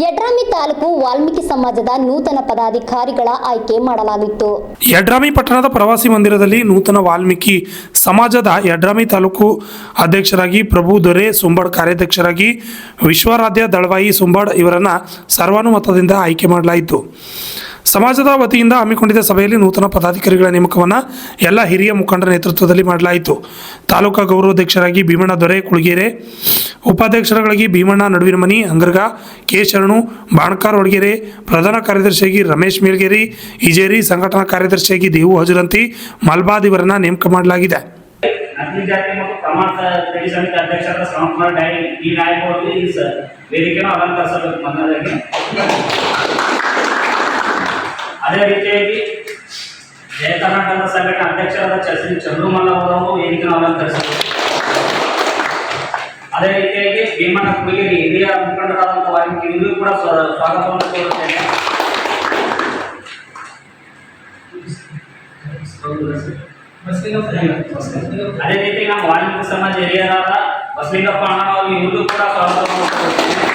ಯಡ್ರಾಮಿ ತಾಲೂಕು ವಾಲ್ಮೀಕಿ ಸಮಾಜದ ನೂತನ ಪದಾಧಿಕಾರಿಗಳ ಆಯ್ಕೆ ಮಾಡಲಾಗಿತ್ತು. ಯಡ್ರಾಮಿ ಪಟ್ಟಣದ ಪ್ರವಾಸಿ ಮಂದಿರದಲ್ಲಿ ನೂತನ ವಾಲ್ಮೀಕಿ ಸಮಾಜದ ಯಡ್ರಾಮಿ ತಾಲೂಕು ಅಧ್ಯಕ್ಷರಾಗಿ ಪ್ರಭು ದೊರೆ ಸುಂಬಡ್, ಕಾರ್ಯಾಧ್ಯಕ್ಷರಾಗಿ ವಿಶ್ವರಾಧ್ಯ ದಳವಾಯಿ ಸುಂಬಡ್ ಇವರನ್ನು ಸರ್ವಾನುಮತದಿಂದ ಆಯ್ಕೆ ಮಾಡಲಾಯಿತು. ಸಮಾಜದ ವತಿಯಿಂದ ಹಮ್ಮಿಕೊಂಡಿದ್ದ ಸಭೆಯಲ್ಲಿ ನೂತನ ಪದಾಧಿಕಾರಿಗಳ ನೇಮಕವನ್ನು ಎಲ್ಲ ಹಿರಿಯ ಮುಖಂಡರ ನೇತೃತ್ವದಲ್ಲಿ ಮಾಡಲಾಯಿತು. ತಾಲೂಕಾ ಗೌರವಾಧ್ಯಕ್ಷರಾಗಿ ಭೀಮಣ್ಣ ದೊರೆ ಕುಳಗೆರೆ, ಉಪಾಧ್ಯಕ್ಷರುಗಳಾಗಿ ಭೀಮಣ್ಣ ನಡುವಿನಮನಿ, ಅಂಗರ್ಗ, ಕೆ ಶರಣು, ಬಾಣಕಾರ್ ವಡಗೆರೆ, ಪ್ರಧಾನ ಕಾರ್ಯದರ್ಶಿಯಾಗಿ ರಮೇಶ್ ಮೇಲ್ಗೇರಿ ಇಜೇರಿ, ಸಂಘಟನಾ ಕಾರ್ಯದರ್ಶಿಯಾಗಿ ದೇವು ಹಜರಂತಿ, ಮಲ್ಬಾದ್ ಇವರನ್ನು ನೇಮಕ ಮಾಡಲಾಗಿದೆ. ಅಖಿಲ ಜಾತಿ ಮತ್ತು ಪ್ರಮಾಣ ಸಮಿತಿ ಅಧ್ಯಕ್ಷರಾದ ಶ್ರವಣಕುಮಾರ್ ಡಿ ನಾಯಕ್ ಅವರು ಈ ವೇದಿಕೆಯನ್ನು ಅಲಂಕರಿಸಬೇಕು ಮೊದಲಾಗಿ. ಅದೇ ರೀತಿಯಾಗಿ ಜಯ ಕರ್ನಾಟಕ ಸಂಘಟನೆ ಅಧ್ಯಕ್ಷರಾದ ಶ್ರೀ ಚಂದ್ರಮಲ್ಲ ಅವರು ವೇದಿಕೆಯನ್ನು ಅಲಂಕರಿಸಬೇಕು. ಅದೇ ರೀತಿಯಾಗಿ ಭೀಮಣ್ಣ ಕುಳಗೇರಿ ಹಿರಿಯ ಮುಖಂಡರಾದಂಥ ವಾಲ್ಮೀಕಿ ಇವರಿಗೂ ಕೂಡ ಸ್ವಾಗತವನ್ನು ಕೋರುತ್ತೇನೆ. ಅದೇ ರೀತಿ ನಮ್ಮ ವಾಲ್ಮೀಕಿ ಸಮಾಜ ಹಿರಿಯರಾದ ಬಸಲಿಂಗಪ್ಪ ಅಣ್ಣನವರು ಇವರಿಗೂ ಕೂಡ ಸ್ವಾಗತವನ್ನು ಕೋರುತ್ತೇನೆ.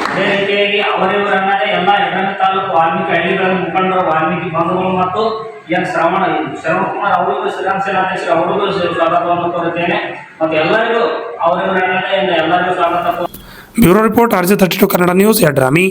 ಅದೇ ರೀತಿಯಾಗಿ ಅವರಿವರನ್ನದೇ ಎಲ್ಲ ಯಡ್ರಾಮಿ ತಾಲೂಕು ವಾಲ್ಮೀಕಿ ಹಳ್ಳಿಗಳ ಮುಖಂಡರು, ವಾಲ್ಮೀಕಿ ಬಂಧುಗಳು ಮತ್ತು ಶ್ರವಣಕುಮಾರ್ ಅವರಿಗೂ, ಶ್ರೀರಾಮ್ ಸೇನಾಧ್ಯಕ್ಷರು ಅವರಿಗೂ ಸ್ವಾಗತವನ್ನು ಕೋರುತ್ತೇನೆ. ಮತ್ತು ಎಲ್ಲರಿಗೂ ಅವರಿವರನ್ನದೇ ಎಲ್ಲರಿಗೂ ಸ್ವಾಗತ. Bureau report, RJ32 Kannada news, Yadrami.